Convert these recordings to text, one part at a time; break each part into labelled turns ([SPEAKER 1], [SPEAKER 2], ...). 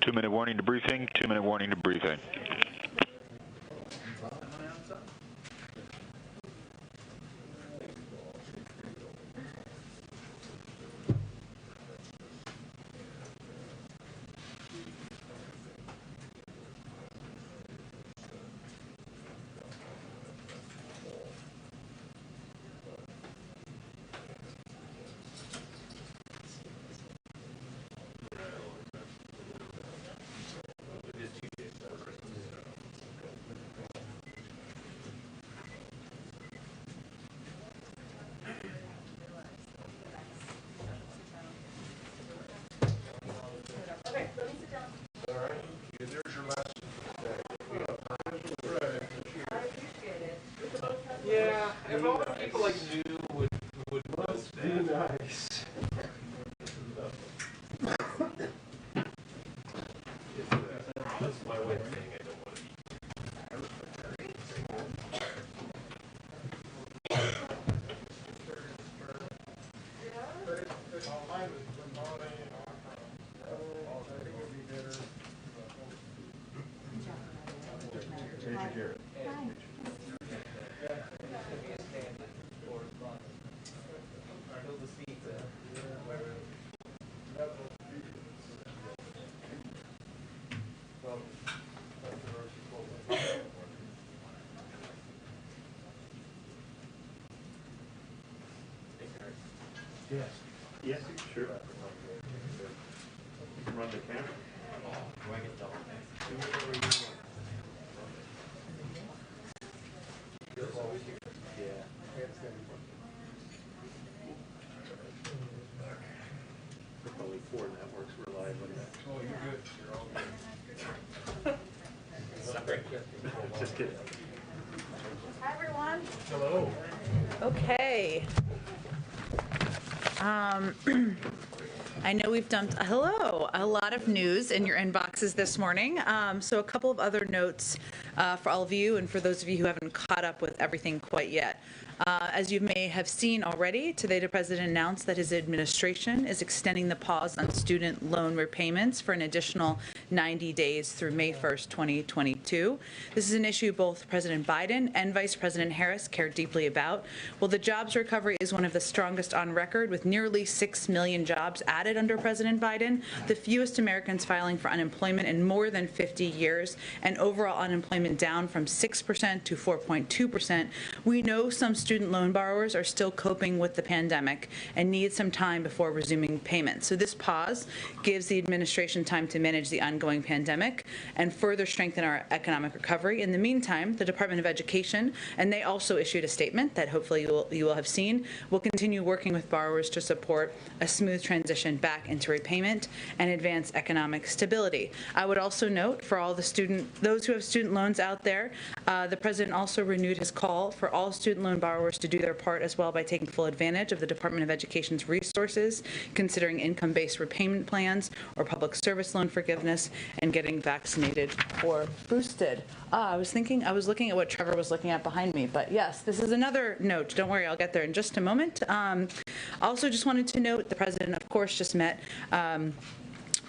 [SPEAKER 1] 2-minute warning to briefing. 2-minute warning to briefing.
[SPEAKER 2] Yeah, if all the people like knew would must be nice. That's my way of saying I don't want to eat.
[SPEAKER 3] Yes. Yes, sure. You can run the camera.
[SPEAKER 2] Do I get double
[SPEAKER 3] With only 4 networks, we're live on that.
[SPEAKER 2] Oh, you're good. You're all good.
[SPEAKER 3] Sorry. Just kidding.
[SPEAKER 4] Hi, everyone.
[SPEAKER 2] Hello.
[SPEAKER 4] Okay. I know we've dumped, a lot of news in your inboxes this morning. So a couple of other notes for all of you and for those of you who haven't caught up with everything quite yet. As you may have seen already, today the President announced that his administration is extending the pause on student loan repayments for an additional 90 days through May 1st, 2022. This is an issue both President Biden and Vice President Harris care deeply about. Well, the jobs recovery is one of the strongest on record, with nearly 6 million jobs added under President Biden, the fewest Americans filing for unemployment in more than 50 years, and overall unemployment down from 6% to 4.2%. We know some student loan borrowers are still coping with the pandemic and need some time before resuming payments. So this pause gives the administration time to manage the ongoing pandemic and further strengthen our economic recovery. In the meantime, the Department of Education, and they also issued a statement that hopefully you will have seen, will continue working with borrowers to support a smooth transition back into repayment and advance economic stability. I would also note for all those who have student loans out there, the President also renewed his call for all student loan borrowers to do their part as well by taking full advantage of the Department of Education's resources, considering income-based repayment plans or public service loan forgiveness, and getting vaccinated or boosted. I was looking at what Trevor was looking at behind me, but yes, this is another note. Don't worry, I'll get there in just a moment. Also just wanted to note the President, of course, just met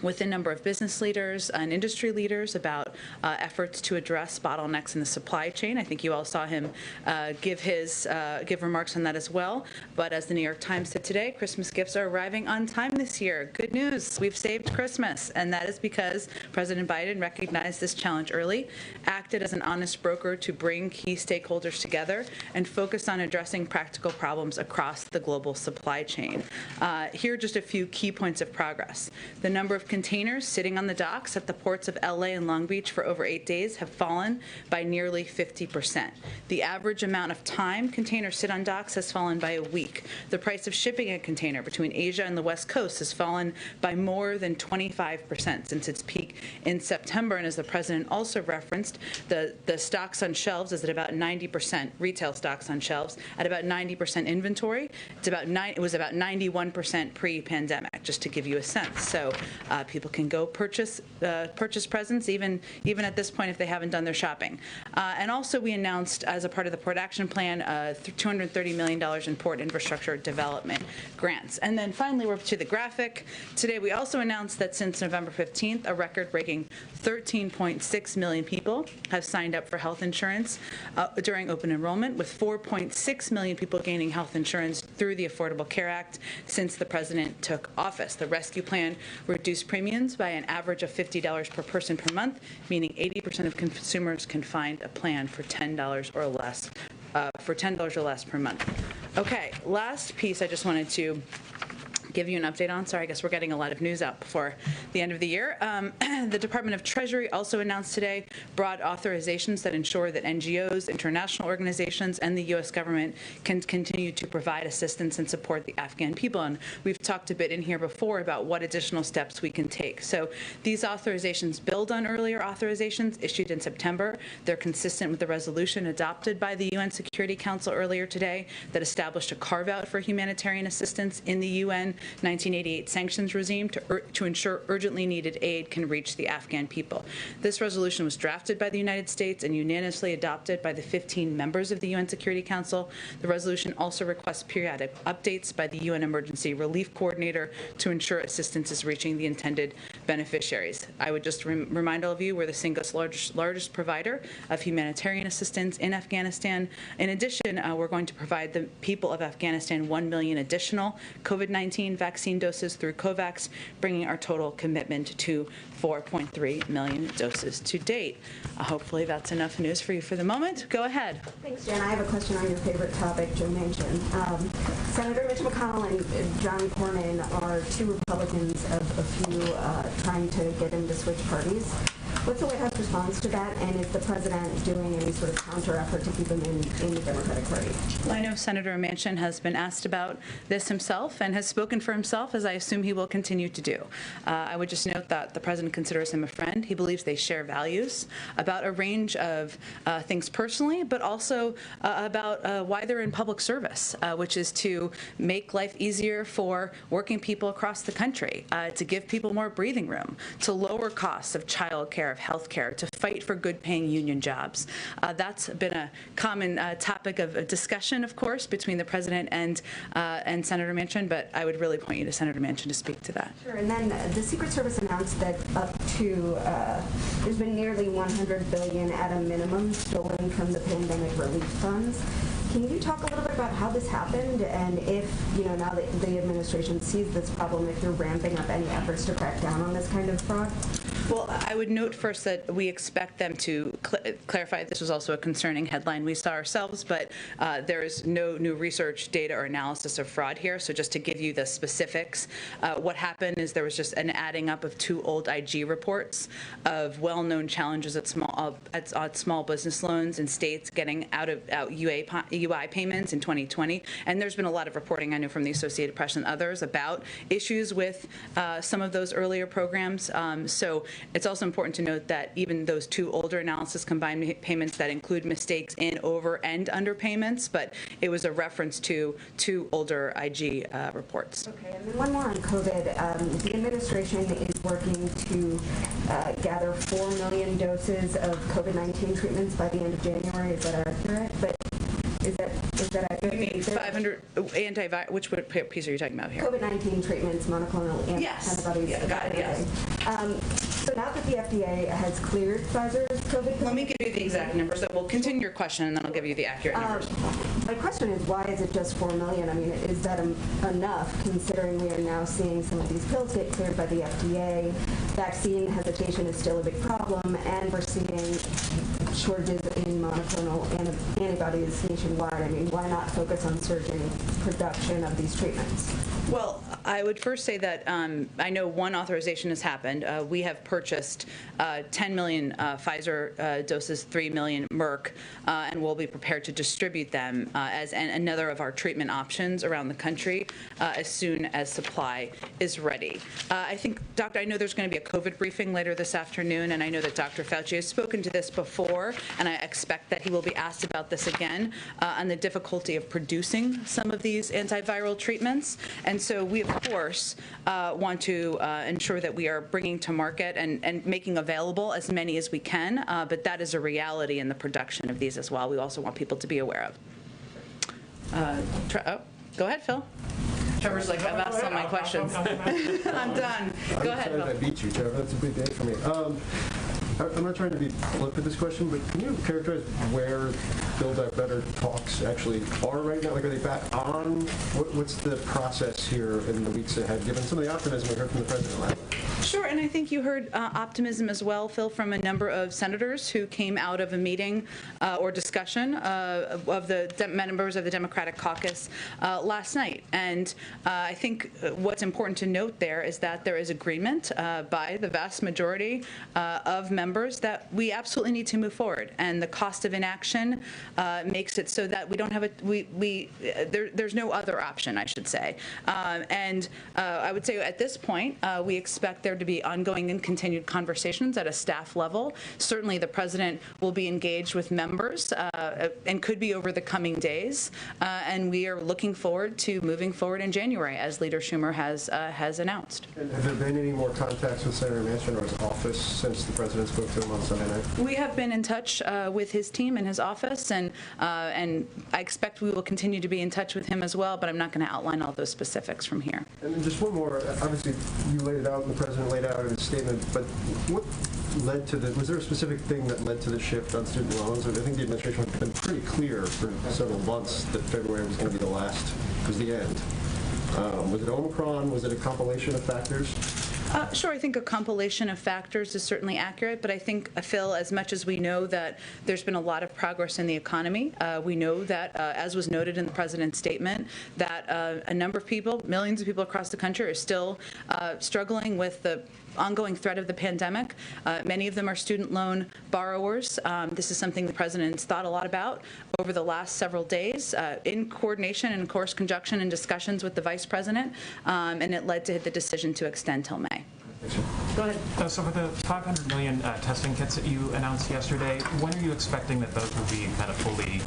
[SPEAKER 4] with a number of business leaders and industry leaders about efforts to address bottlenecks in the supply chain. I think you all saw him give remarks on that as well. But as the New York Times said today, Christmas gifts are arriving on time this year. Good news, we've saved Christmas, and that is because President Biden recognized this challenge early, acted as an honest broker to bring key stakeholders together, and focused on addressing practical problems across the global supply chain. Here are just a few key points of progress. The number of containers sitting on the docks at the ports of LA and Long Beach for over 8 days have fallen by nearly 50%. The average amount of time containers sit on docks has fallen by a week. The price of shipping a container between Asia and the West Coast has fallen by more than 25% since its peak in September. And as the President also referenced, the stocks on shelves is at about 90%, retail stocks on shelves, at about 90% inventory. It was about 91% pre-pandemic. just to give you a sense. So people can go purchase presents even at this point if they haven't done their shopping. And also we announced as a part of the Port Action Plan $230 million in port infrastructure development grants. And then finally we're up to the graphic. Today we also announced that since November 15th, a record-breaking 13.6 million people have signed up for health insurance during open enrollment, with 4.6 million people gaining health insurance through the Affordable Care Act since the president took office. The rescue plan reduced premiums by an average of $50 per person per month, meaning 80% of consumers can find a plan for $10 or less per month. Okay, last piece I just wanted to give you an update on. Sorry, I guess we're getting a lot of news out before the end of the year. The Department of Treasury also announced today broad authorizations that ensure that NGOs, international organizations, and the U.S. government can continue to provide assistance and support the Afghan people. And we've talked a bit in here before about what additional steps we can take. So these authorizations build on earlier authorizations issued in September. They're consistent with the resolution adopted by the UN Security Council earlier today that established a carve-out for humanitarian assistance in the UN 1988 sanctions regime to ensure urgently needed aid can reach the Afghan people. This resolution was drafted by the United States and unanimously adopted by the 15 members of the UN Security Council. The resolution also requests periodic updates by the UN Emergency Relief Coordinator to ensure assistance is reaching the intended beneficiaries. I would just remind all of you we're the single largest provider of humanitarian assistance in Afghanistan. In addition, we're going to provide the people of Afghanistan 1 million additional COVID-19 vaccine doses through COVAX, bringing our total commitment to 4.3 million doses to date. Hopefully that's enough news for you for the moment. Go ahead.
[SPEAKER 5] Thanks, Jen. I have a question on your favorite topic, Joe Manchin. Senator Mitch McConnell and John Cornyn are two Republicans of a few trying to get him to switch parties. What's the White House response to that, and is the president doing any sort of counter-effort to keep him in the Democratic Party?
[SPEAKER 4] Well, I know Senator Manchin has been asked about this himself and has spoken for himself, as I assume he will continue to do. I would just note that the president considers him a friend. He believes they share values about a range of things personally, but also about why they're in public service, which is to make life easier for working people across the country, to give people more breathing room, to lower costs of child care, of health care, to fight for good-paying union jobs. That's been a common topic of discussion, of course, between the president and Senator Manchin, but I would really point you to Senator Manchin to speak to that.
[SPEAKER 5] Sure, and then the Secret Service announced that up to, there's been nearly $100 billion at a minimum stolen from the pandemic relief funds. Can you talk a little bit about how this happened, and if, now that the administration sees this problem, if they're ramping up any efforts to crack down on this kind of fraud?
[SPEAKER 4] Well, I would note first that we expect them to clarify. This was also a concerning headline we saw ourselves, but there is no new research, data, or analysis of fraud here. So just to give you the specifics, what happened is there was just an adding up of two old IG reports of well-known challenges at small business loans in states getting out UI payments in 2020. And there's been a lot of reporting, I know, from the Associated Press and others about issues with some of those earlier programs. So it's also important to note that even those two older analysis combined payments that include mistakes in over and under payments, but it was a reference to two older IG reports.
[SPEAKER 5] Okay, and then one more on COVID. The administration is working to gather 4 million doses of COVID-19 treatments by the end of January. Is that accurate? But is that accurate?
[SPEAKER 4] You mean 500 antivirus? Which piece are you talking about here?
[SPEAKER 5] COVID-19 treatments, monoclonal antibodies.
[SPEAKER 4] Yeah, got it, yes.
[SPEAKER 5] So now that the FDA has cleared Pfizer's COVID,
[SPEAKER 4] let me give you the exact numbers. We'll continue your question, and then I'll give you the accurate numbers.
[SPEAKER 5] My question is, why is it just 4 million? I mean, is that enough, considering we are now seeing some of these pills get cleared by the FDA? Vaccine hesitation is still a big problem, and we're seeing shortages in monoclonal antibodies nationwide. I mean, why not focus on surging production of these treatments?
[SPEAKER 4] Well, I would first say that I know one authorization has happened. We have purchased 10 million Pfizer doses, 3 million Merck, and we'll be prepared to distribute them as another of our treatment options around the country as soon as supply is ready. I think, Doctor, I know there's going to be a COVID briefing later this afternoon, and I know that Dr. Fauci has spoken to this before, and I expect that he will be asked about this again on the difficulty of producing some of these antiviral treatments. And And so we, of course, want to ensure that we are bringing to market and making available as many as we can, but that is a reality in the production of these as well. We also want people to be aware of. Go ahead, Phil. Trevor's like, I've asked all my questions. I'm done. Go ahead, Phil.
[SPEAKER 6] I beat you, Trevor. That's a big day for me. I'm not trying to be flip with this question, but can you characterize where Build Back Better talks actually are right now? Like, are they back on? What's the process here in the weeks ahead, given some of the optimism we heard from the president last night?
[SPEAKER 4] Sure, and I think you heard optimism as well, Phil, from a number of senators who came out of a meeting or discussion of the members of the Democratic caucus last night. And I think what's important to note there is that there is agreement by the vast majority of members that we absolutely need to move forward. And the cost of inaction makes it so that we don't have there's no other option, I should say. And I would say at this point, we expect there to be ongoing and continued conversations at a staff level. Certainly the president will be engaged with members and could be over the coming days. And we are looking forward to moving forward in January, as Leader Schumer has announced.
[SPEAKER 6] And have there been any more contacts with Senator Manchin or his office since the president spoke to him on Sunday night?
[SPEAKER 4] We have been in touch with his team and his office, and I expect we will continue to be in touch with him as well, but I'm not going to outline all those specifics from here.
[SPEAKER 6] And then just one more. Obviously, you laid it out, and the president laid out in his statement, but what led to was there a specific thing that led to the shift on student loans? I think the administration has been pretty clear for several months that February was going to be the end. Was it Omicron? Was it a compilation of factors?
[SPEAKER 4] Sure, I think a compilation of factors is certainly accurate, but I think, Phil, as much as we know that there's been a lot of progress in the economy, we know that, as was noted in the president's statement, that a number of people, millions of people across the country, are still struggling with the ongoing threat of the pandemic. Many of them are student loan borrowers. This is something the president has thought a lot about over the last several days in coordination and, of course, conjunction and discussions with the vice president, and it led to the decision to extend till May. Go ahead.
[SPEAKER 7] So for the 500 million testing kits that you announced yesterday, when are you expecting that those will be kind of fully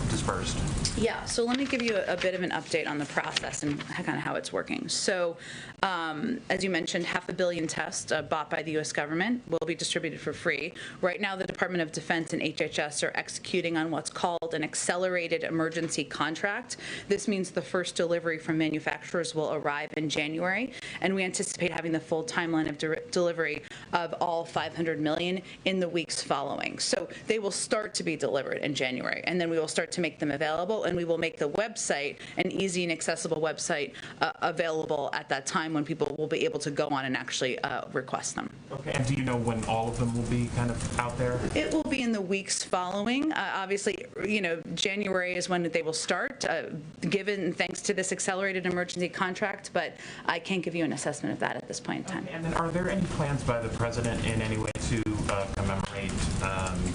[SPEAKER 7] dispersed?
[SPEAKER 4] Yeah, so let me give you a bit of an update on the process and kind of how it's working. So, as you mentioned, 500 million tests bought by the U.S. government will be distributed for free. Right now, the Department of Defense and HHS are executing on what's called an accelerated emergency contract. This means the first delivery from manufacturers will arrive in January, and we anticipate having the full timeline of delivery of all 500 million in the weeks following. So they will start to be delivered in January, and then we will start to make them available, and we will make the website, an easy and accessible website, available at that time when people will be able to go on and actually request them.
[SPEAKER 7] Okay, and do you know when all of them will be kind of out there?
[SPEAKER 4] It will be in the weeks following. Obviously, January is when they will start, given thanks to this accelerated emergency contract, but I can't give you an assessment of that at this point in time.
[SPEAKER 7] Okay, and then are there any plans by the president in any way to commemorate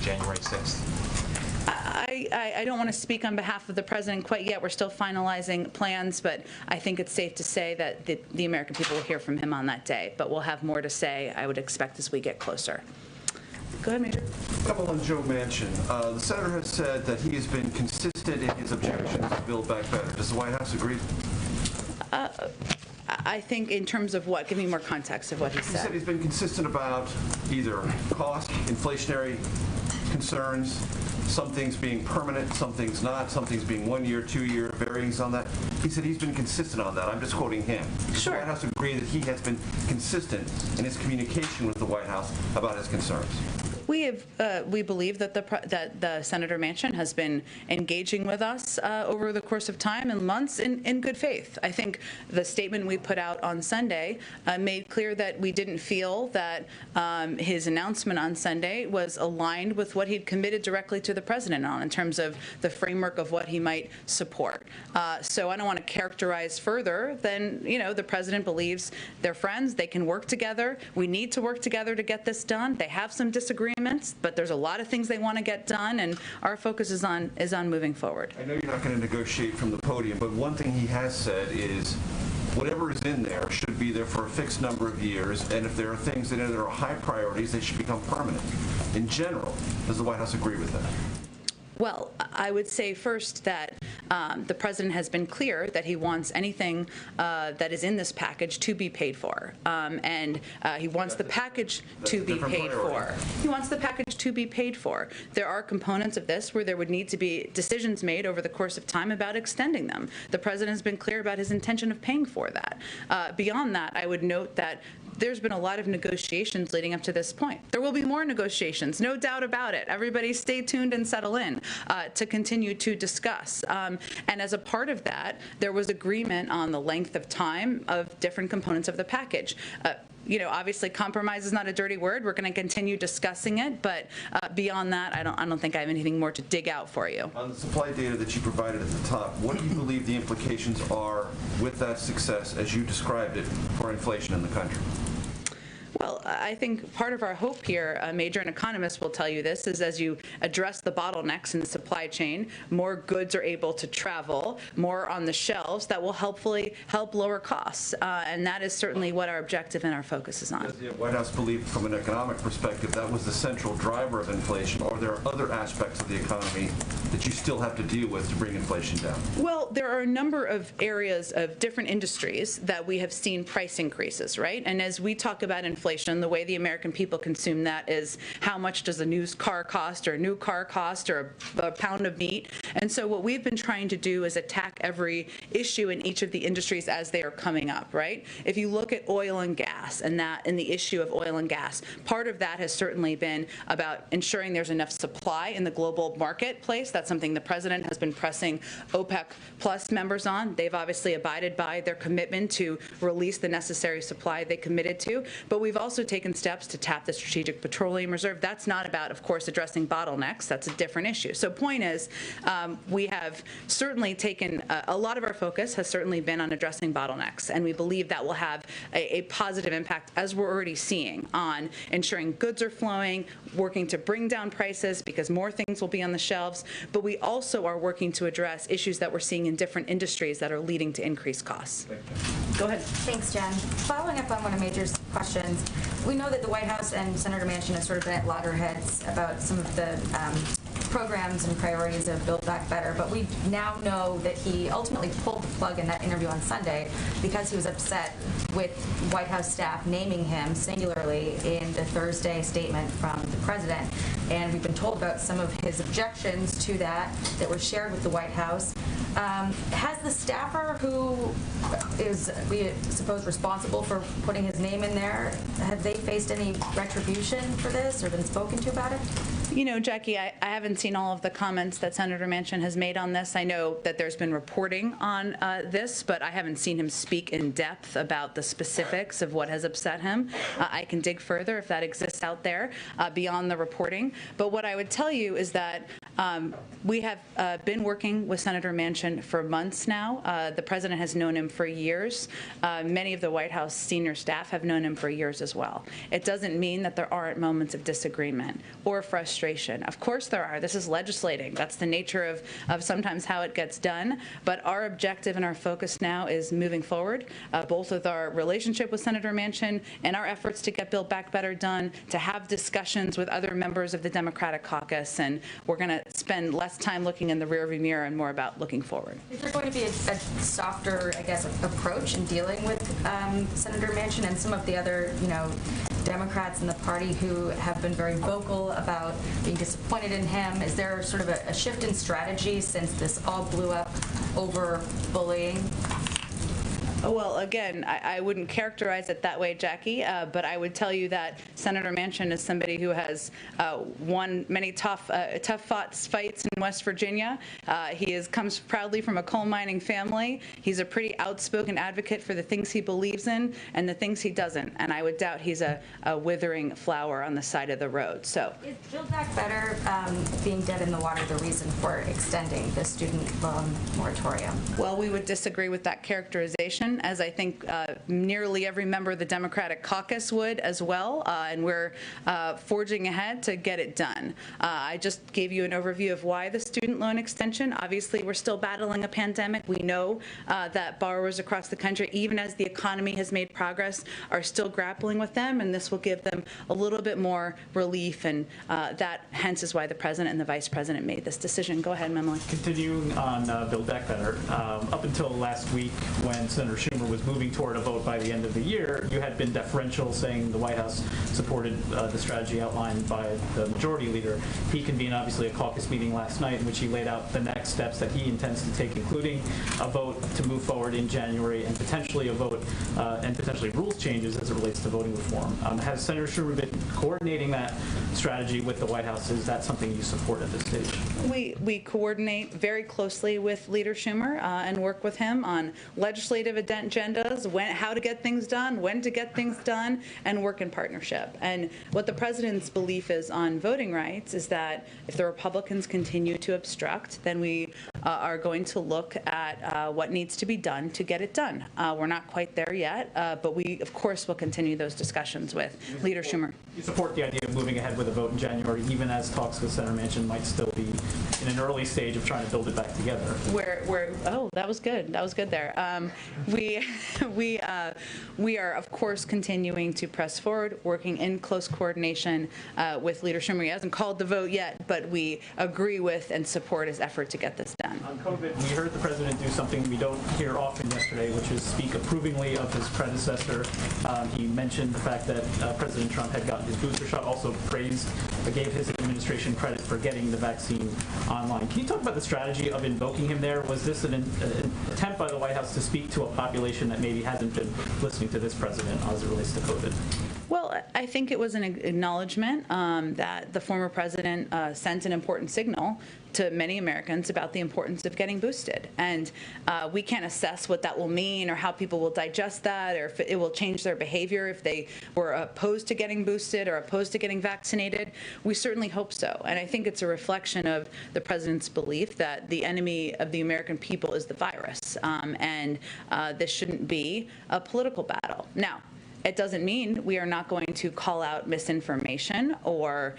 [SPEAKER 7] January 6th?
[SPEAKER 4] I don't want to speak on behalf of the president quite yet. We're still finalizing plans, but I think it's safe to say that the American people will hear from him on that day. But we'll have more to say, I would expect, as we get closer. Go ahead, Major.
[SPEAKER 8] A couple on Joe Manchin. The senator has said that he has been consistent in his objections to Build Back Better. Does the White House agree?
[SPEAKER 4] I think in terms of what? Give me more context of what he said.
[SPEAKER 8] He said he's been consistent about either cost, inflationary concerns, some things being permanent, some things not, some things being 1 year, 2 year, varyings on that. He said he's been consistent on that. I'm just quoting him. Does the White House agree that he has been consistent in his communication with the White House about his concerns?
[SPEAKER 4] We believe that the Senator Manchin has been engaging with us over the course of time and months in good faith. I think the statement we put out on Sunday made clear that we didn't feel that his announcement on Sunday was aligned with what he'd committed directly to the president on in terms of the framework of what he might support. So I don't want to characterize further than, the president believes they're friends, they can work together. We need to work together to get this done. They have some disagreements, but there's a lot of things they want to get done, and our focus is on moving forward.
[SPEAKER 8] I know you're not going to negotiate from the podium, but one thing he has said is whatever is in there should be there for a fixed number of years, and if there are things that are high priorities, they should become permanent. In general, does the White House agree with that?
[SPEAKER 4] Well, I would say first that the president has been clear that he wants anything that is in this package to be paid for, and he wants the package to be paid for. He wants the package to be paid for. There are components of this where there would need to be decisions made over the course of time about extending them. The president has been clear about his intention of paying for that. Beyond that, I would note that there's been a lot of negotiations leading up to this point. There will be more negotiations, no doubt about it. Everybody stay tuned and settle in to continue to discuss. And as a part of that, there was agreement on the length of time of different components of the package. You know, obviously, compromise is not a dirty word. We're going to continue discussing it, but beyond that, I don't think I have anything more to dig out for you.
[SPEAKER 8] On the supply data that you provided at the top, what do you believe the implications are with that success, as you described it, for inflation in the country?
[SPEAKER 4] Well, I think part of our hope here, a major economist will tell you this, is as you address the bottlenecks in the supply chain, more goods are able to travel, more on the shelves, that will hopefully help lower costs. And that is certainly what our objective and our focus is on.
[SPEAKER 8] Does the White House believe, from an economic perspective, that was the central driver of inflation, or are there other aspects of the economy that you still have to deal with to bring inflation down?
[SPEAKER 4] Well, there are a number of areas of different industries that we have seen price increases, right? And as we talk about inflation, the way the American people consume that is how much does a new car cost, or a new car cost, or a pound of meat. And so what we've been trying to do is attack every issue in each of the industries as they are coming up, right? If you look at oil and gas and the issue of oil and gas, part of that has certainly been about ensuring there's enough supply in the global marketplace. That's something the president has been pressing OPEC Plus members on. They've obviously abided by their commitment to release the necessary supply they committed to, but we've also taken steps to tap the Strategic Petroleum Reserve. That's not about, of course, addressing bottlenecks. That's a different issue. So point is, we have certainly taken, a lot of our focus has certainly been on addressing bottlenecks, and we believe that will have a positive impact, as we're already seeing, on ensuring goods are flowing, working to bring down prices because more things will be on the shelves, but we also are working to address issues that we're seeing in different industries that are leading to increased costs. Go ahead.
[SPEAKER 9] Thanks, Jen. Following up on one of Major's questions, we know that the White House and Senator Manchin have sort of been at loggerheads about some of the programs and priorities of Build Back Better, but we now know that he ultimately pulled the plug in that interview on Sunday because he was upset with White House staff naming him singularly in the Thursday statement from the president. And we've been told about some of his objections to that were shared with the White House. Has the staffer who is, we suppose, responsible for putting his name in there, have they faced any retribution for this or been spoken to about it?
[SPEAKER 4] You know, Jackie, I haven't seen all of the comments that Senator Manchin has made on this. I know that there's been reporting on this, but I haven't seen him speak in depth about the specifics of what has upset him. I can dig further if that exists out there beyond the reporting. But what I would tell you is that we have been working with Senator Manchin for months now. The president has known him for years. Many of the White House senior staff have known him for years as well. It doesn't mean that there aren't moments of disagreement or frustration. Of course there are. This is legislating. That's the nature of sometimes how it gets done. But our objective and our focus now is moving forward, both with our relationship with Senator Manchin and our efforts to get Build Back Better done, to have discussions with other members of the Democratic caucus, and we're going to spend less time looking in the rearview mirror and more about looking forward.
[SPEAKER 9] Is there going to be a softer, I guess, approach in dealing with Senator Manchin and some of the other, Democrats in the party who have been very vocal about being disappointed in him? Is there sort of a shift in strategy since this all blew up over bullying?
[SPEAKER 4] Well, again, I wouldn't characterize it that way, Jackie, but I would tell you that Senator Manchin is somebody who has won many tough fights in West Virginia. He comes proudly from a coal mining family. He's a pretty outspoken advocate for the things he believes in and the things he doesn't, and I would doubt he's a withering flower on the side of the road. So,
[SPEAKER 9] is Build Back Better being dead in the water the reason for extending the student loan moratorium?
[SPEAKER 4] Well, we would disagree with that characterization. extension, as I think nearly every member of the Democratic caucus would as well, and we're forging ahead to get it done. I just gave you an overview of why the student loan extension. Obviously, we're still battling a pandemic. We know that borrowers across the country, even as the economy has made progress, are still grappling with them, and this will give them a little bit more relief, and that hence is why the President and the Vice President made this decision. Go ahead, Emily.
[SPEAKER 7] Continuing on Build Back Better, up until last week when Senator Schumer was moving toward a vote by the end of the year, you had been deferential, saying the White House supported the strategy outlined by the Majority Leader. He convened, obviously, a caucus meeting last night in which he laid out the next steps that he intends to take, including a vote to move forward in January and potentially a vote and potentially rules changes as it relates to voting reform. Has Senator Schumer been coordinating that strategy with the White House? Is that something you support at this stage?
[SPEAKER 4] We coordinate very closely with Leader Schumer and work with him on legislative agendas, how to get things done, when to get things done, and work in partnership. And what the President's belief is on voting rights is that if the Republicans continue to obstruct, then we are going to look at what needs to be done to get it done. We're not quite there yet, but we, of course, will continue those discussions with Leader Schumer.
[SPEAKER 7] You support the idea of moving ahead with a vote in January, even as talks with Senator Manchin might still be in an early stage of trying to build it back together.
[SPEAKER 4] Oh, that was good. That was good there. We are, of course, continuing to press forward, working in close coordination with Leader Schumer. He hasn't called the vote yet, but we agree with and support his effort to get this done.
[SPEAKER 7] On COVID, we heard the President do something we don't hear often yesterday, which is speak approvingly of his predecessor. He mentioned the fact that President Trump had gotten his booster shot, also gave his administration credit for getting the vaccine online. Can you talk about the strategy of invoking him there? Was this an attempt by the White House to speak to a population that maybe hasn't been listening to this president as it relates to COVID?
[SPEAKER 4] Well, I think it was an acknowledgement that the former president sent an important signal to many Americans about the importance of getting boosted. And we can't assess what that will mean or how people will digest that or if it will change their behavior if they were opposed to getting boosted or opposed to getting vaccinated. We certainly hope so. And I think it's a reflection of the president's belief that the enemy of the American people is the virus. And this shouldn't be a political battle. Now, it doesn't mean we are not going to call out misinformation or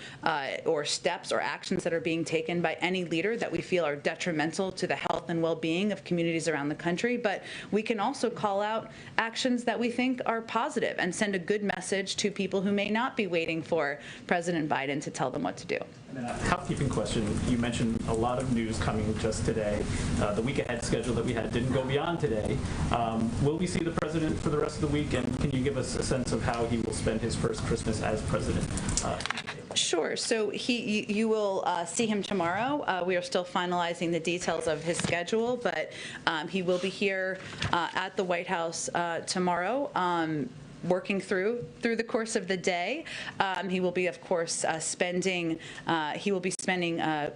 [SPEAKER 4] steps or actions that are being taken by any leader that we feel are detrimental to the health and well-being of communities around the country. But we can also call out actions that we think are positive and send a good message to people who may not be waiting for President Biden to tell them what to do.
[SPEAKER 7] And a housekeeping question. You mentioned a lot of news coming just today. The week ahead schedule that we had didn't go beyond today. Will we see the president for the rest of the week? And can you give us a sense of how he will spend his first Christmas as president?
[SPEAKER 4] Sure. So you will see him tomorrow. We are still finalizing the details of his schedule, but he will be here at the White House tomorrow. Working through the course of the day. He will be, of course, spending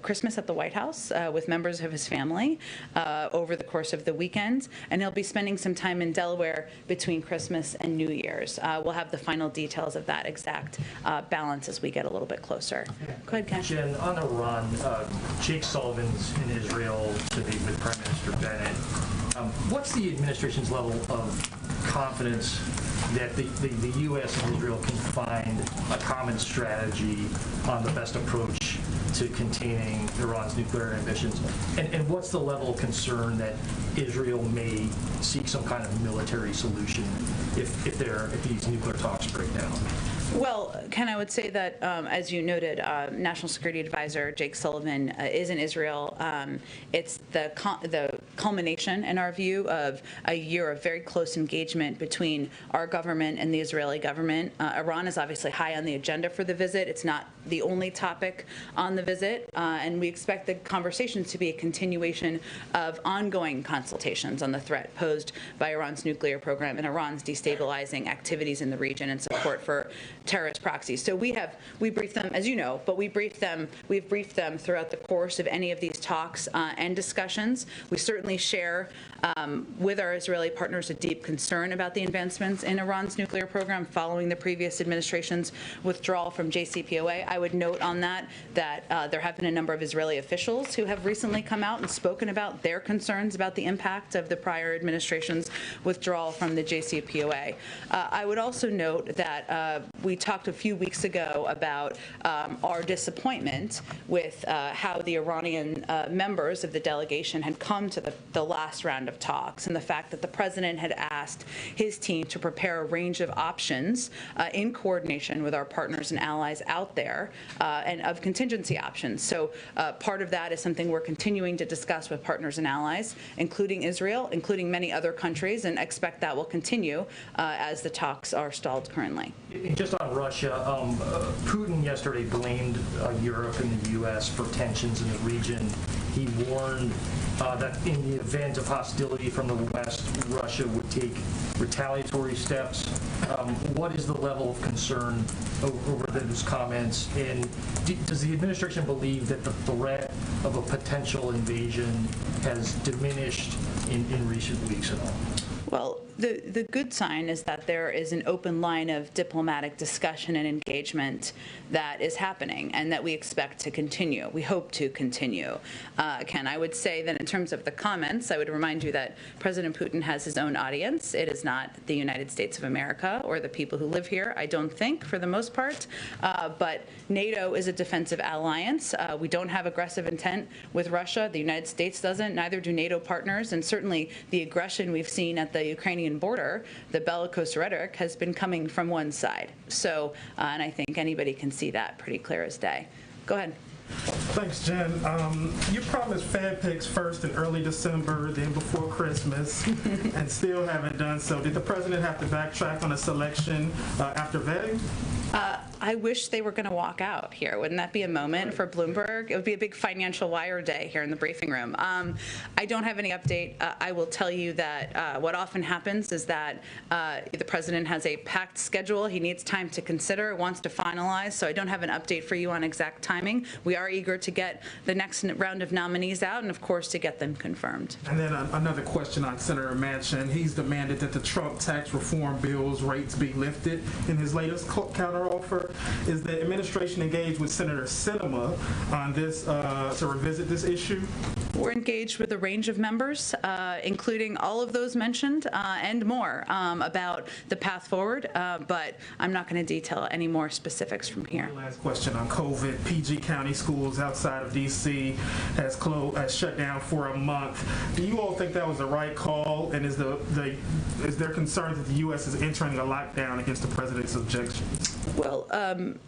[SPEAKER 4] Christmas at the White House with members of his family over the course of the weekend, and he'll be spending some time in Delaware between Christmas and New Year's. We'll have the final details of that exact balance as we get a little bit closer. Go ahead, Ken.
[SPEAKER 10] Jen, on Iran, Jake Sullivan's in Israel to meet with Prime Minister Bennett. What's the administration's level of confidence that the U.S. and Israel can find a common strategy on the best approach to containing Iran's nuclear ambitions? And what's the level of concern that Israel may seek some kind of military solution if these nuclear talks break down?
[SPEAKER 4] Well, Ken, I would say that, as you noted, National Security Advisor Jake Sullivan is in Israel. It's the culmination, in our view, of a year of very close engagement between our government and the Israeli government. Iran is obviously high on the agenda for the visit. It's not the only topic on the visit, and we expect the conversations to be a continuation of ongoing consultations on the threat posed by Iran's nuclear program and Iran's destabilizing activities in the region and support for terrorist proxies. So we briefed them, as you know, but we've briefed them throughout the course of any of these talks and discussions. We certainly share with our Israeli partners a deep concern about the advancements in Iran's nuclear program following the previous administration's withdrawal from JCPOA. I would note on that there have been a number of Israeli officials who have recently come out and spoken about their concerns about the impact of the prior administration's withdrawal from the JCPOA. I would also note that we talked a few weeks ago about our disappointment with how the Iranian members of the delegation had come to the last round of talks, and the fact that the president had asked his team to prepare a range of options in coordination with our partners and allies out there, and of contingency options. So part of that is something we're continuing to discuss with partners and allies, including Israel, including many other countries, and expect that will continue as the talks are stalled currently.
[SPEAKER 10] Just on Russia, Putin yesterday blamed Europe and the U.S. for tensions in the region. He warned that in the event of hostility from the West, Russia would take retaliatory steps. What is the level of concern over those comments? And does the administration believe that the threat of a potential invasion has diminished in recent weeks at all?
[SPEAKER 4] Well, the good sign is that there is an open line of diplomatic discussion and engagement that is happening and that we expect to continue. We hope to continue. Ken, I would say that in terms of the comments, I would remind you that President Putin has his own audience. It is not the United States of America or the people who live here, I don't think, for the most part. But NATO is a defensive alliance. We don't have aggressive intent with Russia. The United States doesn't. Neither do NATO partners. And certainly the aggression we've seen at the Ukrainian border, the bellicose rhetoric, has been coming from one side. So, and I think anybody can see that pretty clear as day. Go ahead.
[SPEAKER 11] Thanks, Jen. You promised Fed picks first in early December, then before Christmas, and still haven't done so. Did the president have to backtrack on a selection after vetting?
[SPEAKER 4] I wish they were going to walk out here. Wouldn't that be a moment for Bloomberg? It would be a big financial wire day here in the briefing room. I don't have any update. I will tell you that what often happens is that the president has a packed schedule. He needs time to consider, wants to finalize, so I don't have an update for you on exact timing. We are eager to get the next round of nominees out and, of course, to get them confirmed.
[SPEAKER 11] And then another question on Senator Manchin. He's demanded that the Trump tax reform bill's rates be lifted in his latest counteroffer. Is the administration engaged with Senator Sinema on this to revisit this issue?
[SPEAKER 4] We're engaged with a range of members, including all of those mentioned and more about the path forward, but I'm not going to detail any more specifics from here.
[SPEAKER 11] Last question on COVID. PG County schools outside of D.C. has shut down for a month. Do you all think that was the right call? And is there concern that the U.S. is entering a lockdown against the president's objections?
[SPEAKER 4] Well,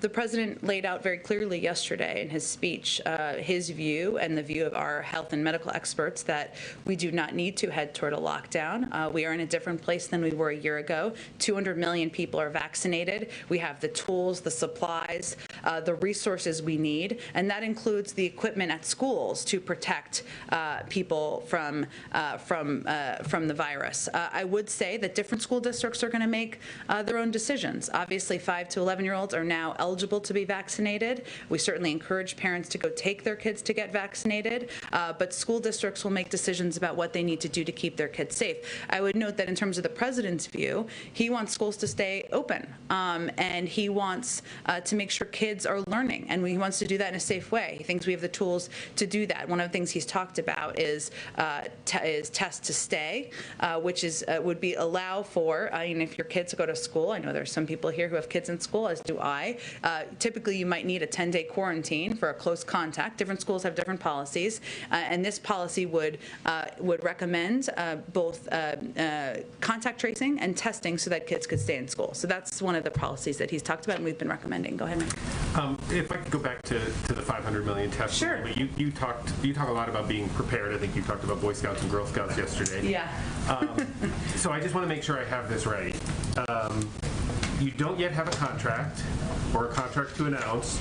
[SPEAKER 4] the president laid out very clearly yesterday in his speech his view and the view of our health and medical experts that we do not need to head toward a lockdown. We are in a different place than we were a year ago. 200 million people are vaccinated. We have the tools, the supplies, the resources we need, and that includes the equipment at schools to protect people from the virus. I would say that different school districts are going to make their own decisions. Obviously, 5 to 11-year-olds are now eligible to be vaccinated. We certainly encourage parents to go take their kids to get vaccinated, but school districts will make decisions about what they need to do to keep their kids safe. I would note that in terms of the president's view, he wants schools to stay open, and he wants to make sure kids are learning, and he wants to do that in a safe way. He thinks we have the tools to do that. One of the things he's talked about is test to stay, which is would be allow for, if your kids go to school, I know there's some people here who have kids in school, as do I. Typically, you might need a 10-day quarantine for a close contact. Different schools have different policies, and this policy would recommend both contact tracing and testing so that kids could stay in school. So that's one of the policies that he's talked about and we've been recommending. Go ahead, Mike.
[SPEAKER 12] If I could go back to the 500 million tests.
[SPEAKER 4] Sure.
[SPEAKER 12] You talk a lot about being prepared. I think you talked about Boy Scouts and Girl Scouts yesterday.
[SPEAKER 4] Yeah.
[SPEAKER 12] So I just want to make sure I have this right. You don't yet have a contract or a contract to announce.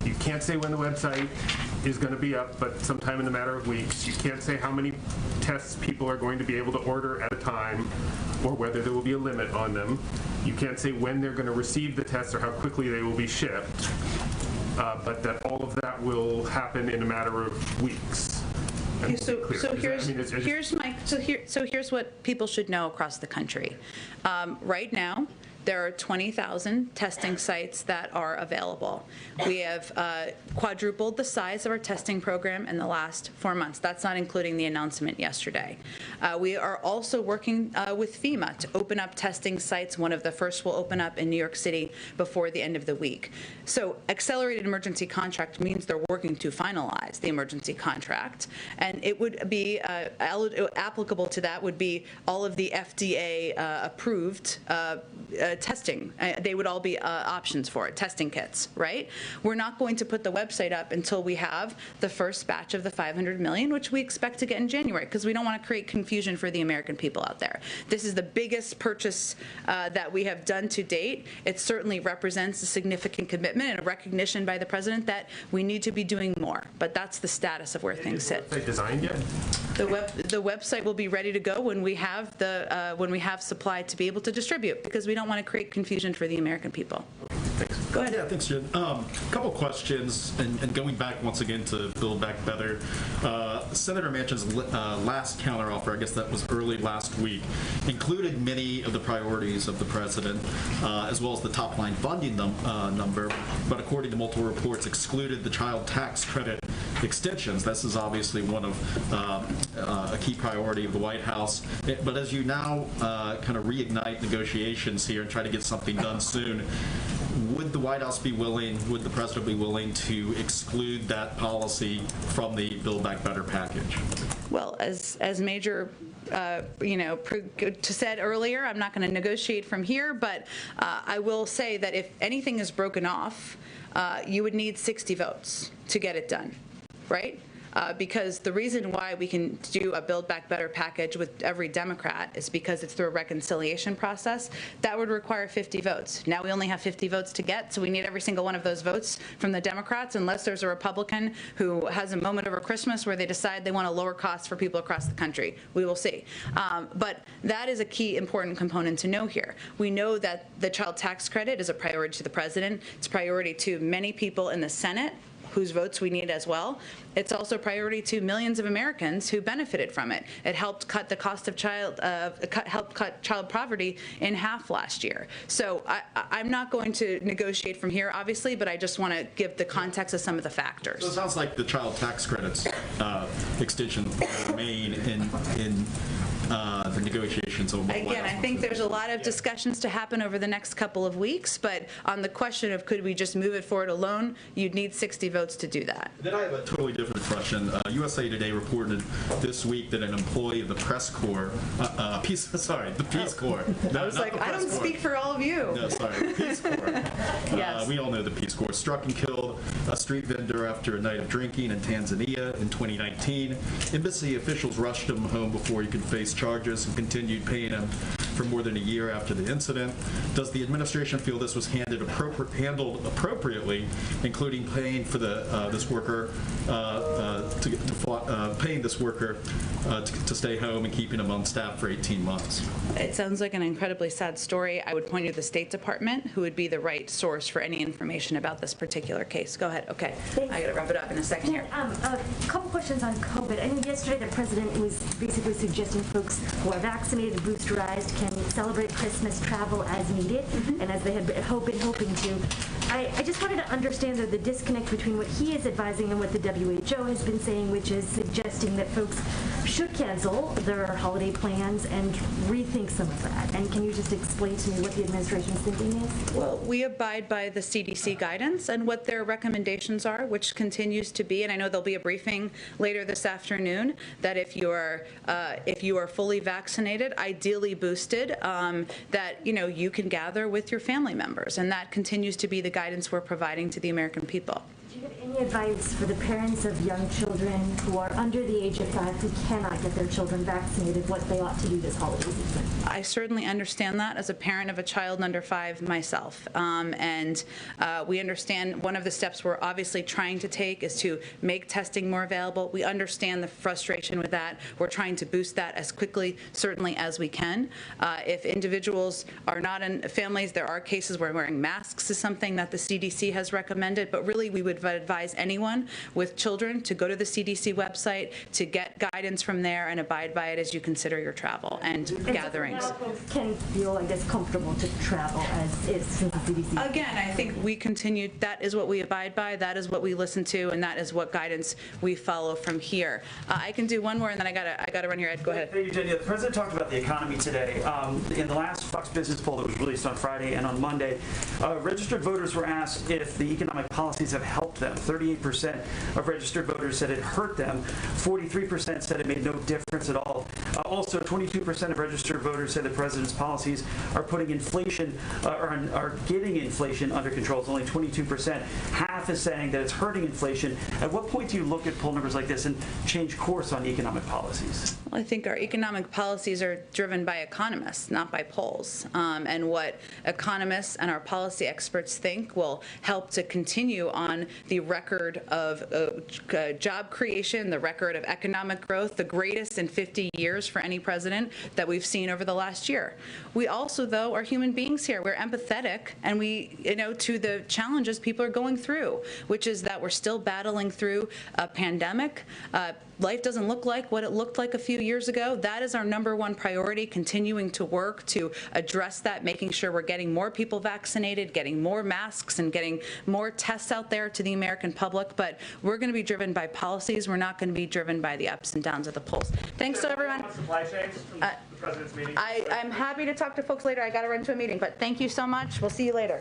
[SPEAKER 12] You can't say when the website is going to be up, but sometime in a matter of weeks. You can't say how many tests people are going to be able to order at a time or whether there will be a limit on them. You can't say when they're going to receive the tests or how quickly they will be shipped, but that all of that will happen in a matter of weeks.
[SPEAKER 4] Okay, so
[SPEAKER 12] Is that-
[SPEAKER 4] here's what people should know across the country. Right now, there are 20,000 testing sites that are available. We have quadrupled the size of our testing program in the last 4 months. That's not including the announcement yesterday. We are also working with FEMA to open up testing sites. One of the first will open up in New York City before the end of the week. So accelerated emergency contract means they're working to finalize the emergency contract. And it would be applicable to that would be all of the FDA approved testing. They would all be options for it, testing kits, right? We're not going to put the website up until we have the first batch of the 500 million, which we expect to get in January, because we don't want to create confusion for the American people out there. This is the biggest purchase that we have done to date. It certainly represents a significant commitment and a recognition by the president that we need to be doing more, but that's the status of where things sit.
[SPEAKER 12] Is the website designed yet?
[SPEAKER 4] The website will be ready to go when we have supply to be able to distribute, because we don't want to create confusion for the American people.
[SPEAKER 12] Thanks.
[SPEAKER 4] Go ahead.
[SPEAKER 13] Yeah, thanks, Jen. Couple questions, and going back once again to Build Back Better. Senator Manchin's last counteroffer, I guess that was early last week, included many of the priorities of the president, as well as the top-line funding number, but according to multiple reports, excluded the child tax credit extensions. This is obviously one of a key priority of the White House. But as you now kind of reignite negotiations here and try to get something done soon, would the White House be willing, would the president be willing to exclude that policy from the Build Back Better package?
[SPEAKER 4] Well, as Major said earlier, I'm not going to negotiate from here, but I will say that if anything is broken off, you would need 60 votes to get it done, right? Because the reason why we can do a Build Back Better package with every Democrat is because it's through a reconciliation process. That would require 50 votes. Now we only have 50 votes to get, so we need every single one of those votes from the Democrats, unless there's a Republican who has a moment over Christmas where they decide they want to lower costs for people across the country. We will see. But that is a key important component to know here. We know that the child tax credit is a priority to the president. It's a priority to many people in the Senate, whose votes we need as well. It's also a priority to millions of Americans who benefited from it. It helped cut the cost of helped cut child poverty in half last year. So I'm not going to negotiate from here, obviously, but I just want to give the context of some of the factors.
[SPEAKER 13] So it sounds like the child tax credits extension will remain in the negotiations.
[SPEAKER 4] Again, I think there's a lot of discussions to happen over the next couple of weeks, but on the question of could we just move it forward alone, you'd need 60 votes to do that.
[SPEAKER 13] Then I have a totally different question. USA Today reported this week that an employee of the Peace Corps, the Peace Corps. No,
[SPEAKER 4] I was like, I don't speak for all of you.
[SPEAKER 13] No, sorry, the Peace Corps.
[SPEAKER 4] Yes.
[SPEAKER 13] We all know the Peace Corps. Struck and killed a street vendor after a night of drinking in Tanzania in 2019. Embassy officials rushed him home before he could face charges and continued paying him for more than a year after the incident. Does the administration feel this was handled appropriately, including paying for this worker to stay home and keeping him on staff for 18 months?
[SPEAKER 4] It sounds like an incredibly sad story. I would point you to the State Department, who would be the right source for any information about this particular case. Go ahead. Okay.
[SPEAKER 14] Thanks.
[SPEAKER 4] I got to wrap it up in a second here.
[SPEAKER 14] A couple questions on COVID. I mean, yesterday the president was basically suggesting folks who are vaccinated, boosterized, can celebrate Christmas travel as needed, and as they had been hoping to. I just wanted to understand the disconnect between what he is advising and what the WHO has been saying, which is suggesting that folks should cancel their holiday plans and rethink some of that. And can you just explain to me what the administration's thinking is?
[SPEAKER 4] Well, we abide by the CDC guidance and what their recommendations are, which continues to be, and I know there'll be a briefing later this afternoon, that if you are fully vaccinated, ideally boosted, that you can gather with your family members, and that continues to be the guidance we're providing to the American people.
[SPEAKER 14] Do you have any advice for the parents of young children who are under the age of 5 who cannot get their children vaccinated, what they ought to do this holiday season?
[SPEAKER 4] I certainly understand that as a parent of a child under 5 myself. And we understand one of the steps we're obviously trying to take is to make testing more available. We understand the frustration with that. We're trying to boost that as quickly, certainly, as we can. If individuals are not in families, there are cases where wearing masks is something that the CDC has recommended, but really we would advise anyone with children to go to the CDC website to get guidance from there and abide by it as you consider your travel and gatherings.
[SPEAKER 14] So folks can feel, I guess, comfortable to travel as is since the CDC.
[SPEAKER 4] Again, I think we continue, that is what we abide by, that is what we listen to, and that is what guidance we follow from here. I can do one more and then I gotta run your head. Go ahead.
[SPEAKER 15] Thank you, Jenny. The president talked about the economy today. In the last Fox Business poll that was released on Friday and on Monday, registered voters were asked if the economic policies have helped them. 38% of registered voters said it hurt them. 43% said it made no difference at all. Also, 22% of registered voters said the president's policies are putting inflation, are getting inflation under control. It's only 22%. Half is saying that it's hurting inflation. At what point do you look at poll numbers like this and change course on economic policies?
[SPEAKER 4] Well, I think our economic policies are driven by economists, not by polls. And what economists and our policy experts think will help to continue on the record of job creation, the record of economic growth, the greatest in 50 years for any president that we've seen over the last year. We also, though, are human beings here. We're empathetic, and we, to the challenges people are going through, which is that we're still battling through a pandemic. Life doesn't look like what it looked like a few years ago. That is our #1 priority, continuing to work to address that, making sure we're getting more people vaccinated, getting more masks, and getting more tests out there to the American public. But we're going to be driven by policies. We're not going to be driven by the ups and downs of the polls. Thanks to everyone.
[SPEAKER 11] Supply chains from the president's meeting.
[SPEAKER 4] I'm happy to talk to folks later. I got to run to a meeting, but thank you so much. We'll see you later.